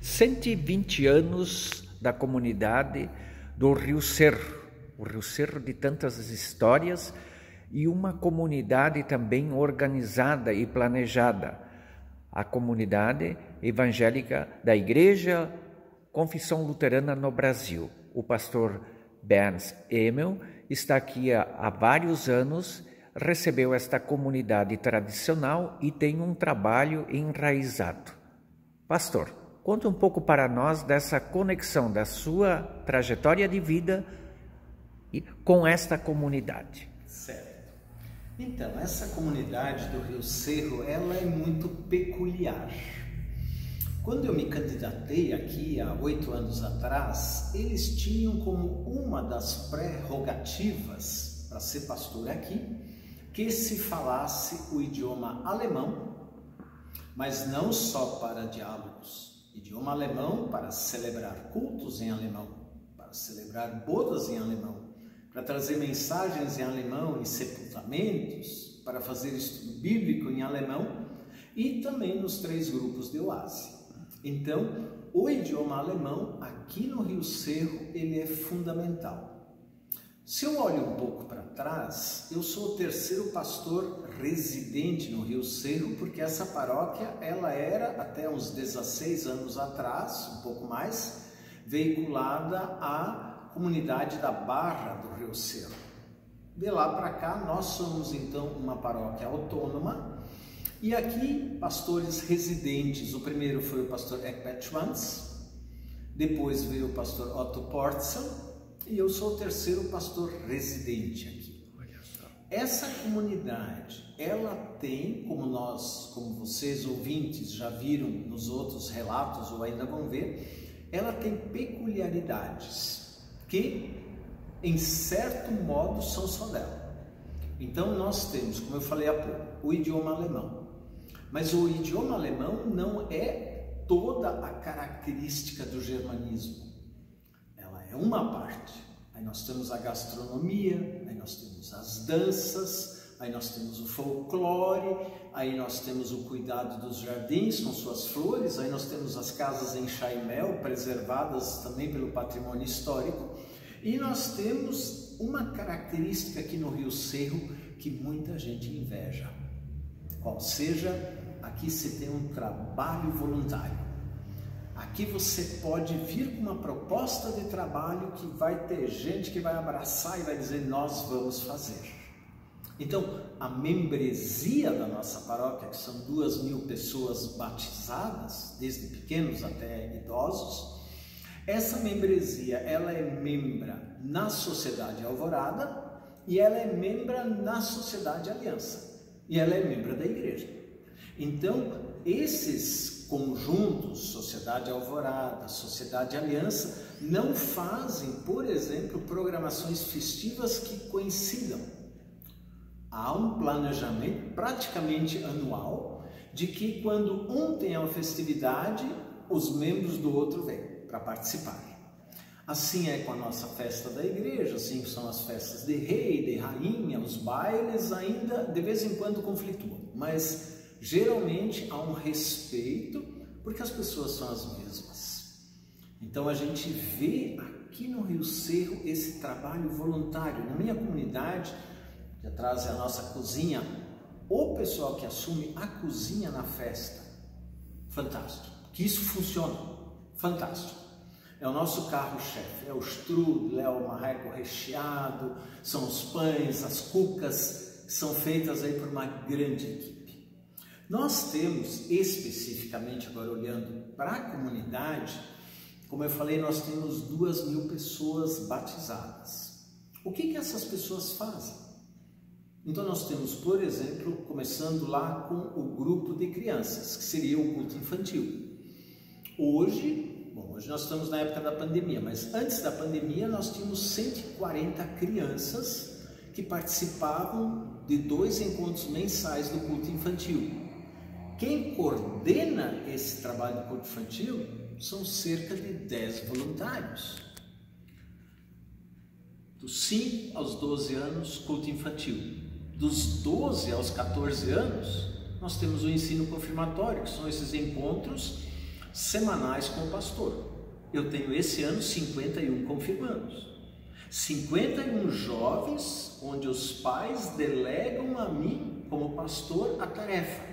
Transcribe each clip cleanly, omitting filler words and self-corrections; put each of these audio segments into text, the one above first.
120 anos da comunidade do Rio Cerro, o Rio Cerro de tantas histórias, e uma comunidade também organizada e planejada, a comunidade evangélica da Igreja Confissão Luterana no Brasil. O pastor Bernd Emel está aqui há vários anos, recebeu esta comunidade tradicional e tem um trabalho enraizado. Pastor, conta um pouco para nós dessa conexão da sua trajetória de vida com esta comunidade. Certo. Então, essa comunidade do Rio Cerro, ela é muito peculiar. Quando eu me candidatei aqui há 8 anos atrás, eles tinham como uma das prerrogativas para ser pastor aqui, que se falasse o idioma alemão, mas não só para diálogos. Idioma alemão para celebrar cultos em alemão, para celebrar bodas em alemão, para trazer mensagens em alemão em sepultamentos, para fazer estudo bíblico em alemão e também nos 3 grupos de oásis. Então, o idioma alemão aqui no Rio Cerro, ele é fundamental. Se eu olho um pouco para trás, eu sou o 3º pastor residente no Rio Cerro, porque essa paróquia, ela era até uns 16 anos atrás, um pouco mais, veiculada à comunidade da Barra do Rio Cerro. De lá para cá, nós somos então uma paróquia autônoma, e aqui pastores residentes. O primeiro foi o pastor Eckbert Schwanz, depois veio o pastor Otto Portzel, e eu sou o 3º pastor residente aqui. Essa comunidade, ela tem, como vocês ouvintes já viram nos outros relatos ou ainda vão ver, ela tem peculiaridades que, em certo modo, são só dela. Então nós temos, como eu falei há pouco, o idioma alemão. Mas o idioma alemão não é toda a característica do germanismo. Ela é uma parte. Aí nós temos a gastronomia, aí nós temos as danças, aí nós temos o folclore, aí nós temos o cuidado dos jardins com suas flores, aí nós temos as casas em chá e mel, preservadas também pelo patrimônio histórico. E nós temos uma característica aqui no Rio Cerro que muita gente inveja. Qual seja, aqui se tem um trabalho voluntário. Aqui você pode vir com uma proposta de trabalho que vai ter gente que vai abraçar e vai dizer, nós vamos fazer. Então, a membresia da nossa paróquia, que são 2.000 pessoas batizadas, desde pequenos até idosos, essa membresia, ela é membra na Sociedade Alvorada e ela é membra na Sociedade Aliança e ela é membra da igreja. Então, esses conjuntos, Sociedade Alvorada, Sociedade Aliança, não fazem, por exemplo, programações festivas que coincidam. Há um planejamento praticamente anual de que quando um tem uma festividade, os membros do outro vêm para participar. Assim é com a nossa festa da igreja, assim são as festas de rei, de rainha, os bailes ainda de vez em quando conflituam, mas geralmente há um respeito porque as pessoas são as mesmas. Então a gente vê aqui no Rio Cerro esse trabalho voluntário. Na minha comunidade, que atrás é a nossa cozinha, o pessoal que assume a cozinha na festa, fantástico, que isso funciona. Fantástico. É o nosso carro-chefe, é o strudel, é o marreco recheado, são os pães, as cucas, que são feitas aí por uma grande equipe. Nós temos, especificamente agora olhando para a comunidade, como eu falei, nós temos 2.000 pessoas batizadas. O que essas pessoas fazem? Então nós temos, por exemplo, começando lá com o grupo de crianças, que seria o culto infantil. Hoje nós estamos na época da pandemia, mas antes da pandemia nós tínhamos 140 crianças que participavam de 2 encontros mensais do culto infantil. Quem coordena esse trabalho do culto infantil são cerca de 10 voluntários. Dos 5 aos 12 anos, culto infantil. Dos 12 aos 14 anos, nós temos o ensino confirmatório, que são esses encontros semanais com o pastor. Eu tenho esse ano 51 confirmandos. 51 jovens onde os pais delegam a mim, como pastor, a tarefa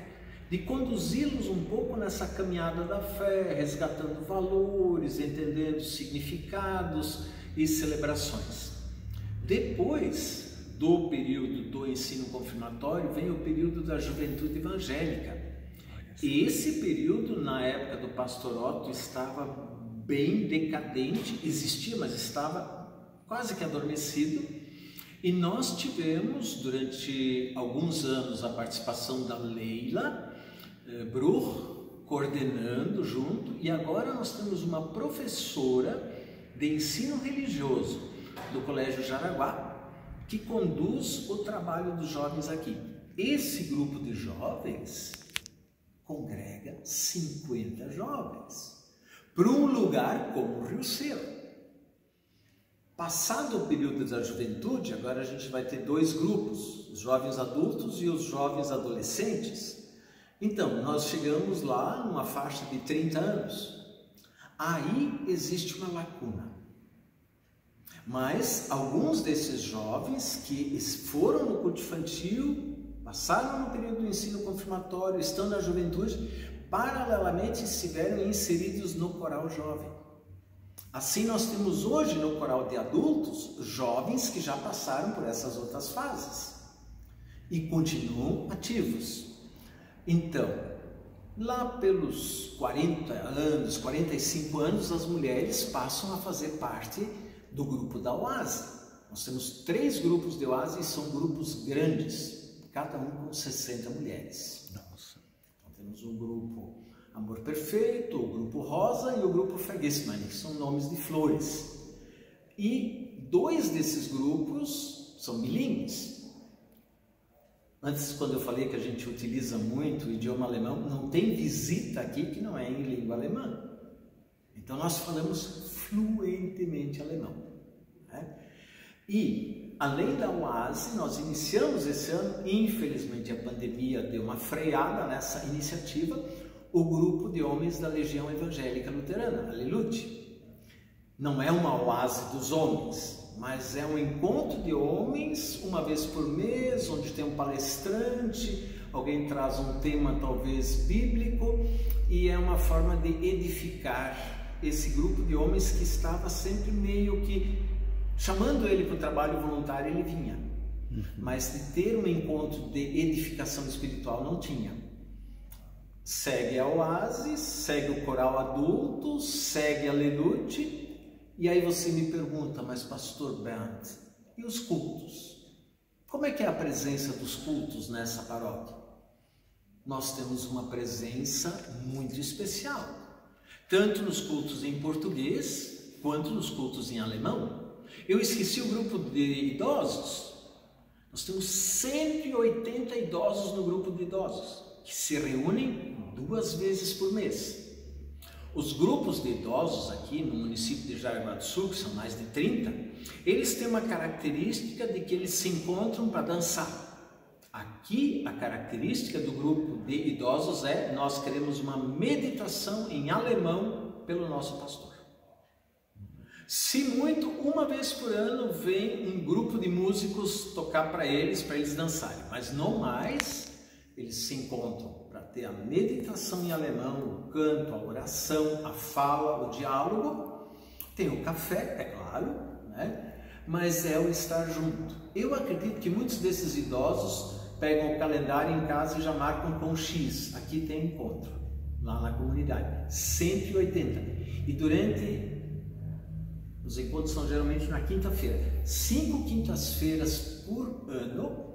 de conduzi-los um pouco nessa caminhada da fé, resgatando valores, entendendo significados e celebrações. Depois do período do ensino confirmatório, vem o período da juventude evangélica. E esse período, na época do pastor Otto, estava bem decadente, existia, mas estava quase que adormecido. E nós tivemos, durante alguns anos, a participação da Leila Bruch, coordenando junto, e agora nós temos uma professora de ensino religioso do Colégio Jaraguá, que conduz o trabalho dos jovens aqui. Esse grupo de jovens congrega 50 jovens para um lugar como o Rio Cerro. Passado o período da juventude, agora a gente vai ter dois grupos, os jovens adultos e os jovens adolescentes. Então, nós chegamos lá numa faixa de 30 anos. Aí existe uma lacuna. Mas alguns desses jovens que foram no culto infantil, passaram no período do ensino confirmatório, estão na juventude, paralelamente estiveram inseridos no coral jovem. Assim nós temos hoje no coral de adultos, jovens que já passaram por essas outras fases e continuam ativos. Então, lá pelos 40 anos, 45 anos, as mulheres passam a fazer parte do grupo da Oase. Nós temos 3 grupos de Oase e são grupos grandes, cada um com 60 mulheres. Nossa. Então, temos um grupo Amor Perfeito, o grupo Rosa e o grupo Vergissmeinnicht, que são nomes de flores. E 2 desses grupos são bilíngues. Antes, quando eu falei que a gente utiliza muito o idioma alemão, não tem visita aqui que não é em língua alemã. Então, nós falamos fluentemente alemão. Né? E, além da Oase, nós iniciamos esse ano, infelizmente a pandemia deu uma freada nessa iniciativa, o grupo de homens da Legião Evangélica Luterana, Allelute. Não é uma oase dos homens, mas é um encontro de homens uma vez por mês, onde tem um palestrante, alguém traz um tema talvez bíblico, e é uma forma de edificar esse grupo de homens que estava sempre meio que chamando ele para o trabalho voluntário, ele vinha, mas de ter um encontro de edificação espiritual não tinha. Segue a Oase, segue o coral adulto, segue a Allelute. E aí você me pergunta, mas pastor Bernd, e os cultos? Como é que é a presença dos cultos nessa paróquia? Nós temos uma presença muito especial, tanto nos cultos em português, quanto nos cultos em alemão. Eu esqueci o grupo de idosos. Nós temos 180 idosos no grupo de idosos, que se reúnem 2 vezes por mês. Os grupos de idosos aqui no município de Jaraguá do Sul, que são mais de 30, eles têm uma característica de que eles se encontram para dançar. Aqui a característica do grupo de idosos é: nós queremos uma meditação em alemão pelo nosso pastor. Se muito, 1 vez por ano vem um grupo de músicos tocar para eles dançarem, mas não mais. Eles se encontram para ter a meditação em alemão, o canto, a oração, a fala, o diálogo. Tem o café, é claro, né? Mas é o estar junto. Eu acredito que muitos desses idosos pegam o calendário em casa e já marcam com X. Aqui tem encontro, lá na comunidade. 180. E durante... os encontros são geralmente na quinta-feira. 5 quintas-feiras por ano,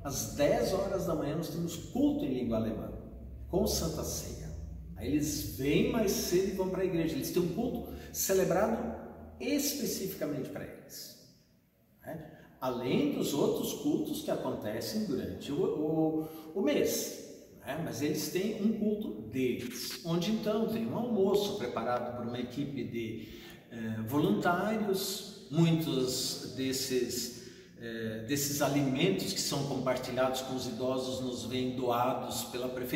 às 10 horas da manhã, nós temos culto em língua alemã, com Santa Ceia. Aí eles vêm mais cedo e vão para a igreja. Eles têm um culto celebrado especificamente para eles, né? Além dos outros cultos que acontecem durante o mês, né? Mas eles têm um culto deles, onde então tem um almoço preparado por uma equipe de voluntários. Muitos desses alimentos que são compartilhados com os idosos nos vêm doados pela prefeitura.